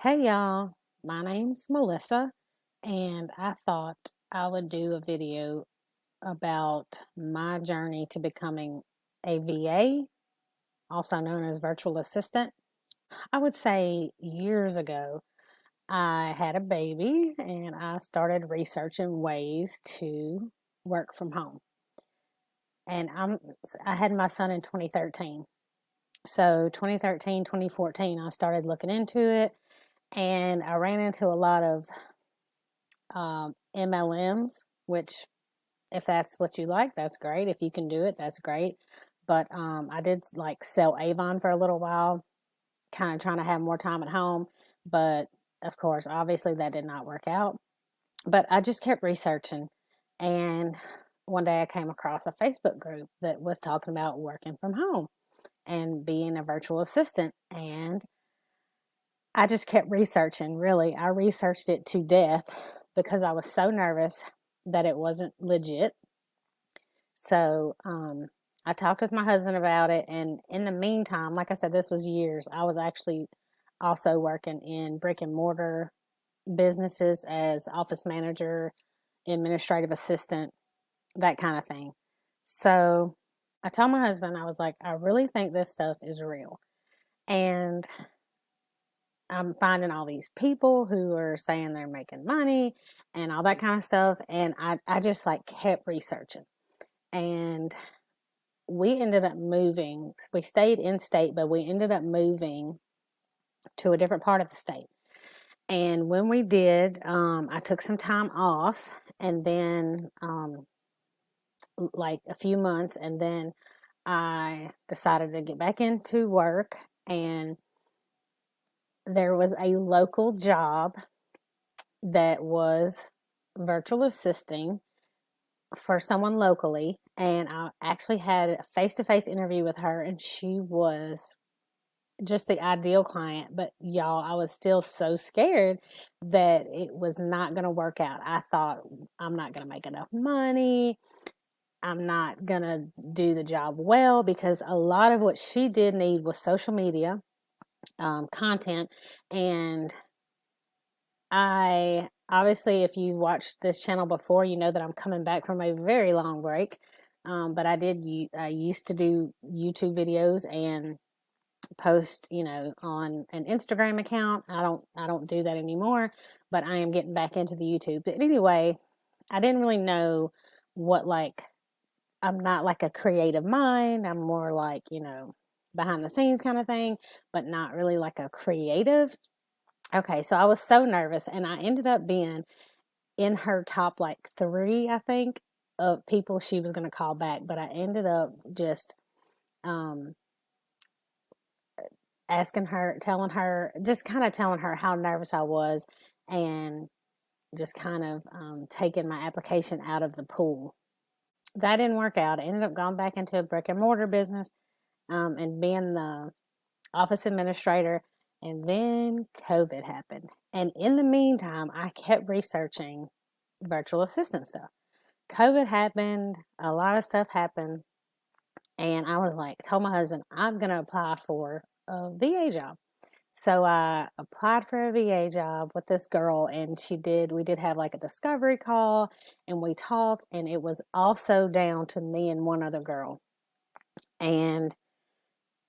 Hey y'all, my name's Melissa, and I thought I would do a video about my journey to becoming a VA, also known as virtual assistant. I would say years ago, I had a baby and I started researching ways to work from home. And I had my son in 2013. So 2013, 2014, I started looking into it and I ran into a lot of MLMs, which if that's what you like, that's great. If you can do it, that's great. But I did like sell Avon for a little while, kind of trying to have more time at home. But of course, obviously that did not work out. But I just kept researching. And one day I came across a Facebook group that was talking about working from home and being a virtual assistant. And I just kept researching, really. I researched it to death because I was so nervous that it wasn't legit. So I talked with my husband about it. And in the meantime, like I said, this was years. I was actually also working in brick and mortar businesses as office manager, administrative assistant, that kind of thing. So I told my husband, I was like, I really think this stuff is real. And I'm finding all these people who are saying they're making money and all that kind of stuff. And I just like kept researching. And we ended up moving. We stayed in state, but we ended up moving to a different part of the state. And when we did, I took some time off and then like a few months. And then I decided to get back into work. And there was a local job that was virtual assisting for someone locally, and I actually had a face-to-face interview with her, and she was just the ideal client. But y'all, I was still so scared that it was not going to work out. I thought, I'm not going to make enough money, I'm not going to do the job well, because a lot of what she did need was social media content. And I obviously, if you watched this channel before, you know that I'm coming back from a very long break. But I used to do YouTube videos and post, on an Instagram account. I don't do that anymore, but I am getting back into the YouTube. But anyway, I didn't really know what, like, I'm not like a creative mind. I'm more like, behind the scenes kind of thing, but not really like a creative. Okay, so I was so nervous, and I ended up being in her top like three, I think, of people she was going to call back. But I ended up just um, asking her, telling her, just kind of telling her how nervous I was, and just kind of taking my application out of the pool. That didn't work out. I ended up going back into a brick and mortar business and being the office administrator. And then COVID happened. And in the meantime, I kept researching virtual assistant stuff. COVID happened, a lot of stuff happened, and I was like, told my husband, I'm going to apply for a VA job. So I applied for a VA job with this girl, and we did have like a discovery call, and we talked, and it was also down to me and one other girl. And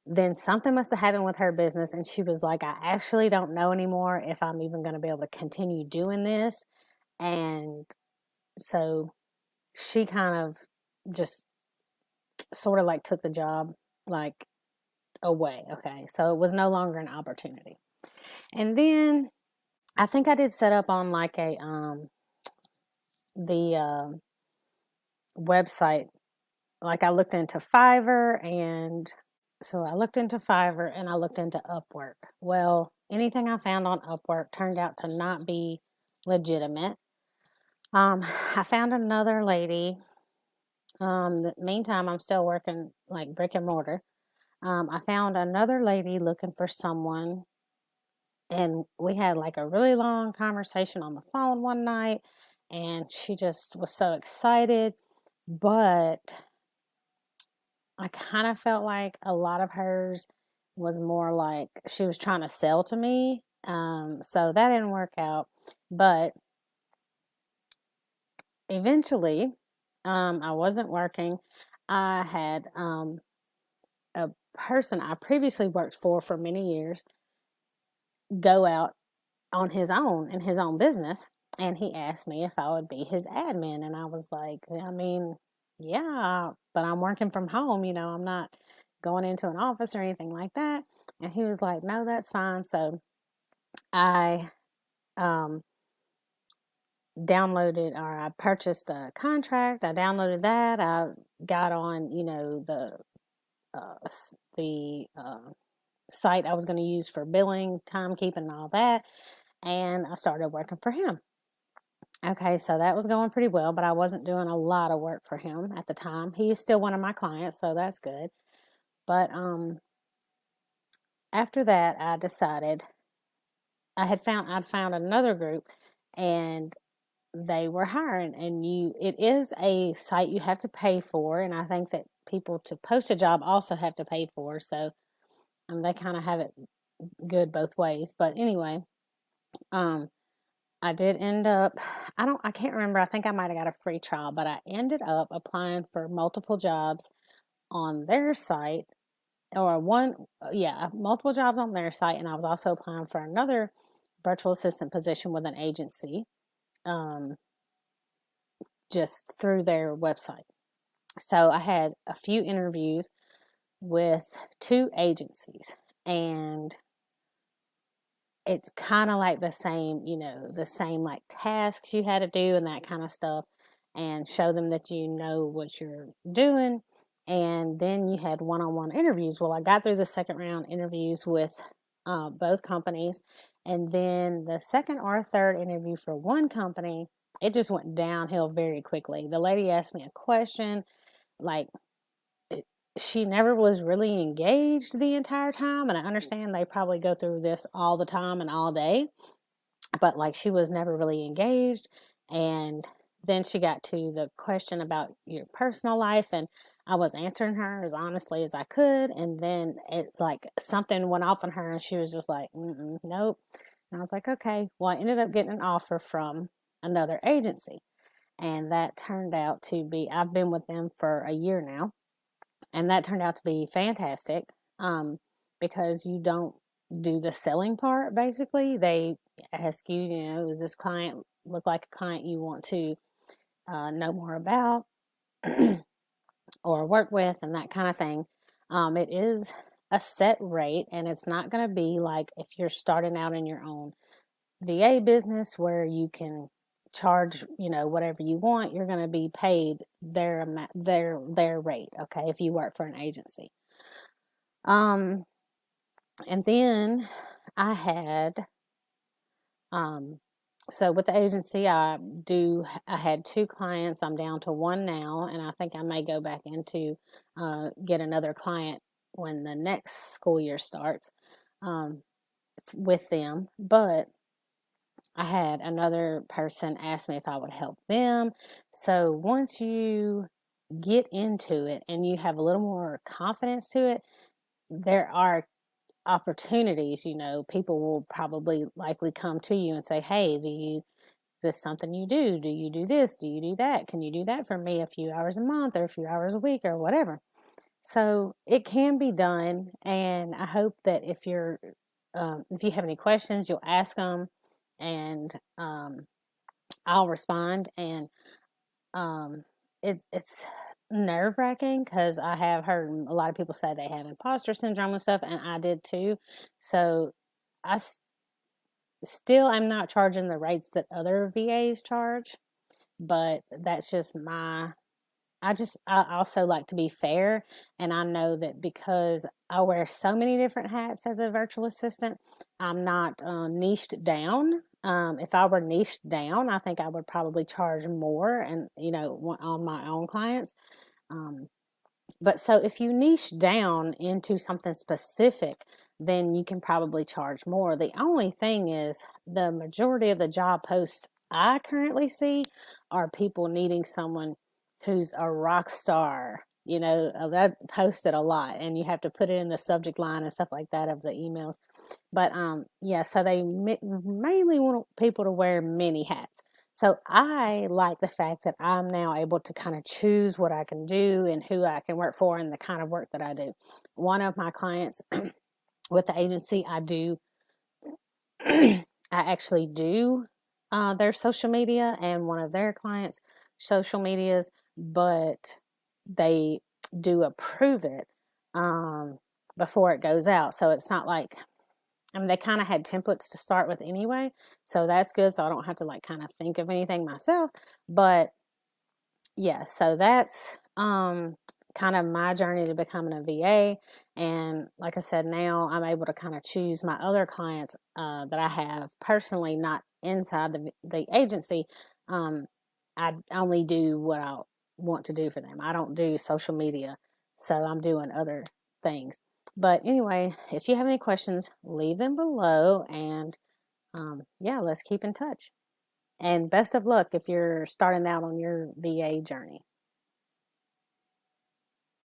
then something must have happened with her business, and she was like, I actually don't know anymore if I'm even going to be able to continue doing this. And so she kind of just sort of like took the job like away. Okay. So it was no longer an opportunity. And then I think I did set up on like the website. Like I looked into Fiverr, and so I looked into Fiverr and I looked into Upwork. Well, anything I found on Upwork turned out to not be legitimate. I found another lady. The meantime, I'm still working like brick and mortar. I found another lady looking for someone, and we had like a really long conversation on the phone one night, and she just was so excited. But I kind of felt like a lot of hers was more like she was trying to sell to me So that didn't work out. But eventually, I wasn't working. I had a person I previously worked for many years go out on his own in his own business, and he asked me if I would be his admin, and I was like, I mean, yeah, but I'm working from home, I'm not going into an office or anything like that. And he was like, no, that's fine. So I um downloaded, or I purchased a contract. I downloaded that. I got on, uh, the site I was going to use for billing, timekeeping, and all that. And I started working for him. Okay, so that was going pretty well, but I wasn't doing a lot of work for him at the time. He is still one of my clients, so that's good. But after that, I decided I'd found another group, and they were hiring. And it is a site you have to pay for, and I think that people to post a job also have to pay for. So they kind of have it good both ways. But anyway, um, I did end up, I can't remember. I think I might have got a free trial, but I ended up applying for multiple jobs on their site, or multiple jobs on their site. And I was also applying for another virtual assistant position with an agency, um, just through their website. So I had a few interviews with two agencies, and it's kind of like the same like tasks you had to do and that kind of stuff, and show them that you know what you're doing. And then you had one-on-one interviews. Well, I got through the second round interviews with both companies. And then the second or third interview for one company, it just went downhill very quickly. The lady asked me a question, like, she never was really engaged the entire time. And I understand they probably go through this all the time and all day, but like, she was never really engaged. And then she got to the question about your personal life, and I was answering her as honestly as I could. And then it's like something went off on her, and she was just like, nope. And I was like, okay. Well, I ended up getting an offer from another agency, and that turned out to be, I've been with them for a year now, and that turned out to be fantastic, because you don't do the selling part. Basically, they ask you, does this client look like a client you want to know more about or work with, and that kind of thing. It is a set rate, and it's not going to be like if you're starting out in your own VA business where you can charge whatever you want. You're going to be paid their rate, okay, if you work for an agency. And then I had so with the agency, I had two clients. I'm down to one now, and I think I may go back into get another client when the next school year starts with them. But I had another person ask me if I would help them. So once you get into it and you have a little more confidence to it, there are opportunities. People will probably likely come to you and say, hey, is this something you do? Do you do this? Do you do that? Can you do that for me a few hours a month or a few hours a week or whatever? So it can be done. And I hope that if you have any questions, you'll ask them, and I'll respond. And it's nerve wracking because I have heard a lot of people say they have imposter syndrome and stuff, and I did too. So I still am not charging the rates that other VAs charge, but that's just I also like to be fair, and I know that because I wear so many different hats as a virtual assistant, I'm not niched down. If I were niched down, I think I would probably charge more, and on my own clients. But so if you niche down into something specific, then you can probably charge more. The only thing is, the majority of the job posts I currently see are people needing someone who's a rock star, that posted a lot, and you have to put it in the subject line and stuff like that of the emails. But yeah, so they mainly want people to wear many hats. So I like the fact that I'm now able to kind of choose what I can do and who I can work for and the kind of work that I do. One of my clients with the agency, I actually do their social media, and one of their clients' social medias, but they do approve it before it goes out. So it's not like, I mean, they kind of had templates to start with anyway, so that's good. So I don't have to like kind of think of anything myself. But yeah, so that's kind of my journey to becoming a VA. And like I said, now I'm able to kind of choose my other clients that I have personally, not inside the agency. I only do what I want to do for them. I don't do social media, so I'm doing other things. But anyway, if you have any questions, leave them below. And yeah, let's keep in touch. And best of luck if you're starting out on your VA journey.